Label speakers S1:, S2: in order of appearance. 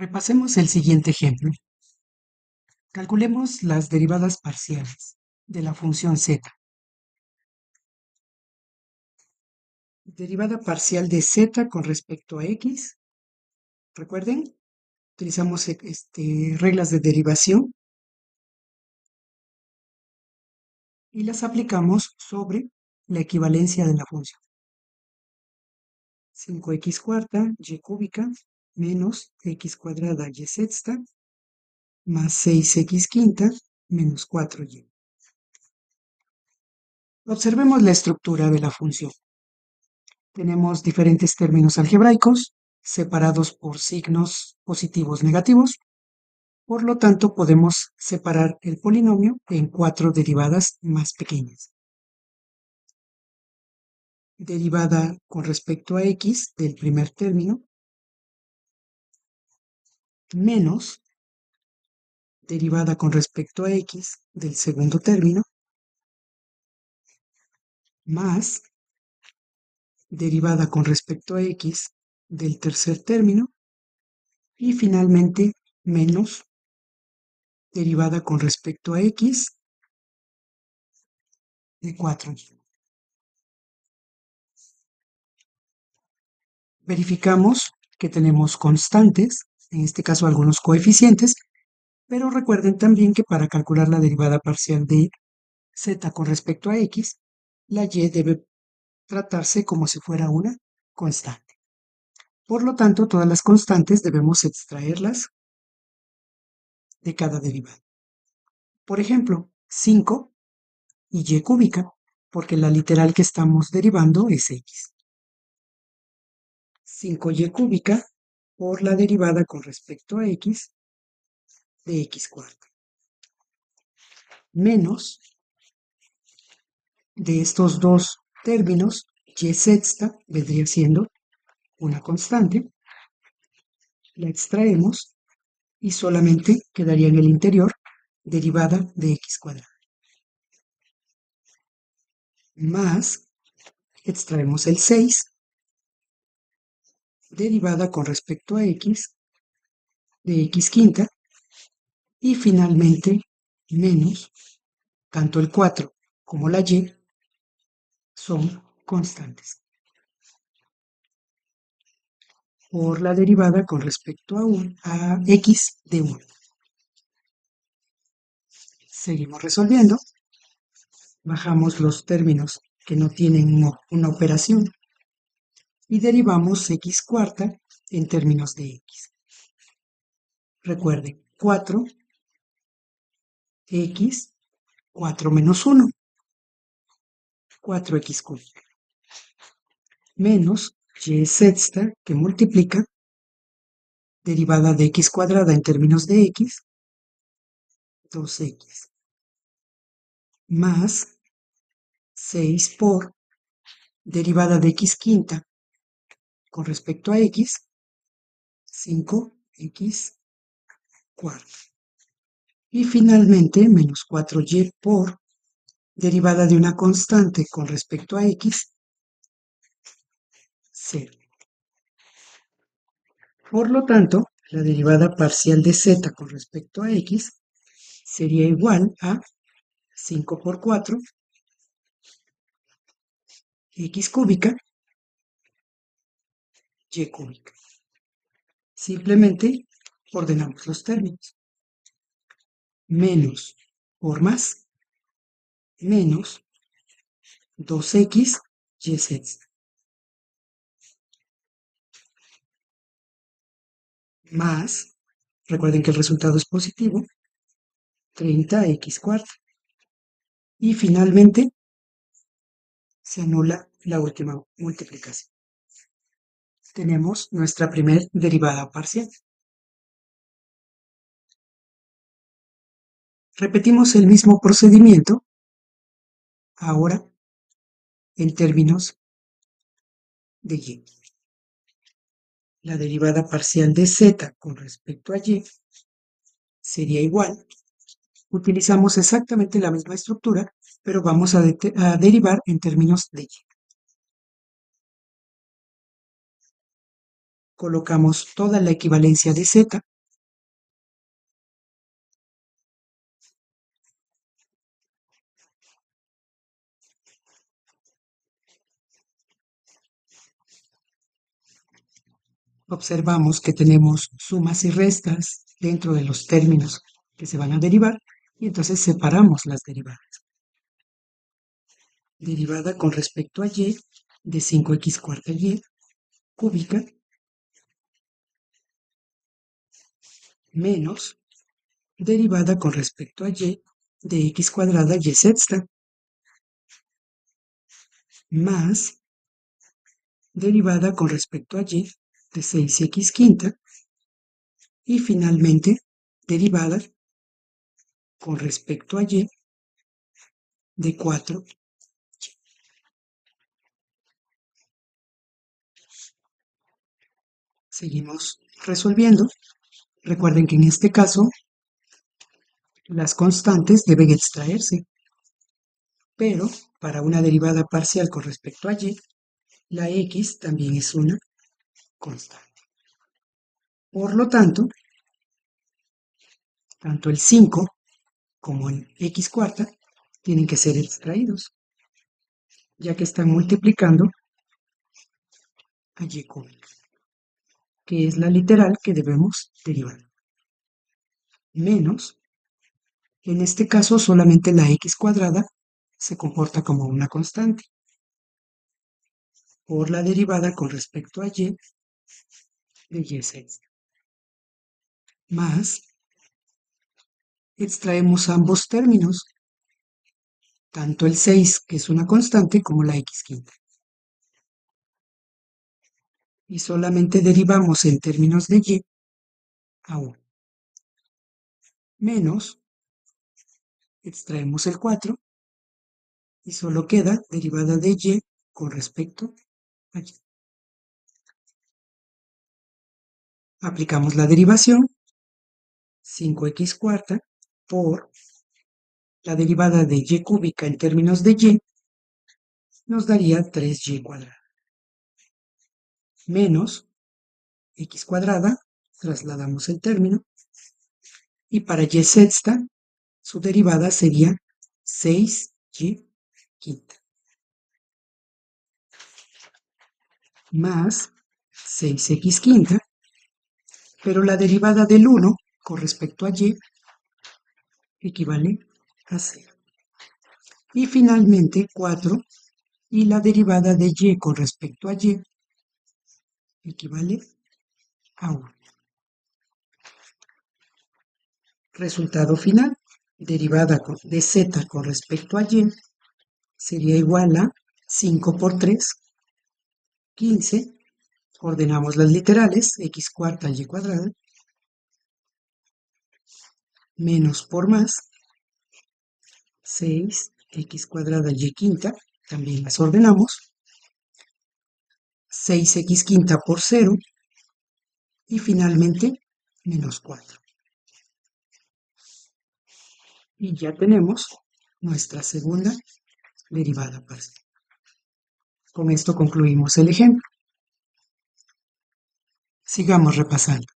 S1: Repasemos el siguiente ejemplo. Calculemos las derivadas parciales de la función z. Derivada parcial de z con respecto a x. Recuerden, utilizamos reglas de derivación y las aplicamos sobre la equivalencia de la función. 5x cuarta y cúbica menos x cuadrada y sexta más 6x quinta menos 4y. Observemos la estructura de la función. Tenemos diferentes términos algebraicos separados por signos positivos negativos. Por lo tanto, podemos separar el polinomio en 4 derivadas más pequeñas. Derivada con respecto a x del primer término menos derivada con respecto a x del segundo término más derivada con respecto a x del tercer término y finalmente menos derivada con respecto a x de 4. Verificamos que tenemos constantes, en este caso algunos coeficientes, pero recuerden también que para calcular la derivada parcial de z con respecto a x, la y debe tratarse como si fuera una constante. Por lo tanto, todas las constantes debemos extraerlas de cada derivada. Por ejemplo, 5 y y cúbica, porque la literal que estamos derivando es x. 5y cúbica por la derivada con respecto a x de x cuarta. Menos de estos dos términos, y sexta vendría siendo una constante. La extraemos y solamente quedaría en el interior derivada de x cuadrada. Más, extraemos el 6, derivada con respecto a x de x quinta. Y finalmente, menos, tanto el 4 como la y son constantes. Por la derivada con respecto a x de 1. Seguimos resolviendo. Bajamos los términos que no tienen una operación y derivamos x cuarta en términos de x. Recuerden, 4x, 4 menos 1, 4x cúbica, menos y sexta que multiplica derivada de x cuadrada en términos de x, 2x, más 6 por derivada de x quinta con respecto a x, 5x cuarta. Y finalmente, menos 4y por derivada de una constante con respecto a x, 0. Por lo tanto, la derivada parcial de z con respecto a x sería igual a 5 por 4, x cúbica, y cúbica. Simplemente ordenamos los términos. Menos por más, menos 2x y sexta. Más, recuerden que el resultado es positivo, 30x cuarta. Y finalmente se anula la última multiplicación. Tenemos nuestra primera derivada parcial. Repetimos el mismo procedimiento, ahora en términos de y. La derivada parcial de z con respecto a y sería igual. Utilizamos exactamente la misma estructura, pero vamos a derivar en términos de y. Colocamos toda la equivalencia de z observamos que tenemos sumas y restas dentro de los términos que se van a derivar y entonces separamos las derivadas. Derivada con respecto a y de 5x cuarta y cúbica menos derivada con respecto a y de x cuadrada y sexta más derivada con respecto a y de 6x quinta y finalmente derivada con respecto a y de 4. Seguimos resolviendo. Recuerden que en este caso las constantes deben extraerse, pero para una derivada parcial con respecto a y, la x también es una constante. Por lo tanto el 5 como el x cuarta tienen que ser extraídos, ya que están multiplicando a y cúbica, que es la literal que debemos derivar. Menos, en este caso solamente la x cuadrada se comporta como una constante, por la derivada con respecto a y de y sexta. Más, extraemos ambos términos, tanto el 6, que es una constante, como la x quinta. Y solamente derivamos en términos de y a 1. Menos, extraemos el 4 y solo queda derivada de y con respecto a y. Aplicamos la derivación, 5x cuarta por la derivada de y cúbica en términos de y nos daría 3y cuadrada. Menos x cuadrada, trasladamos el término, y para y sexta, su derivada sería 6y quinta. Más 6x quinta, pero la derivada del 1 con respecto a y equivale a 0. Y finalmente 4 y la derivada de y con respecto a y equivale a 1. Resultado final, derivada de z con respecto a y sería igual a 5 por 3, 15. Ordenamos las literales, x cuarta y cuadrada, menos por más, 6x cuadrada y quinta, también las ordenamos, 6x quinta por 0 y finalmente menos 4. Y ya tenemos nuestra segunda derivada parcial. Con esto concluimos el ejemplo. Sigamos repasando.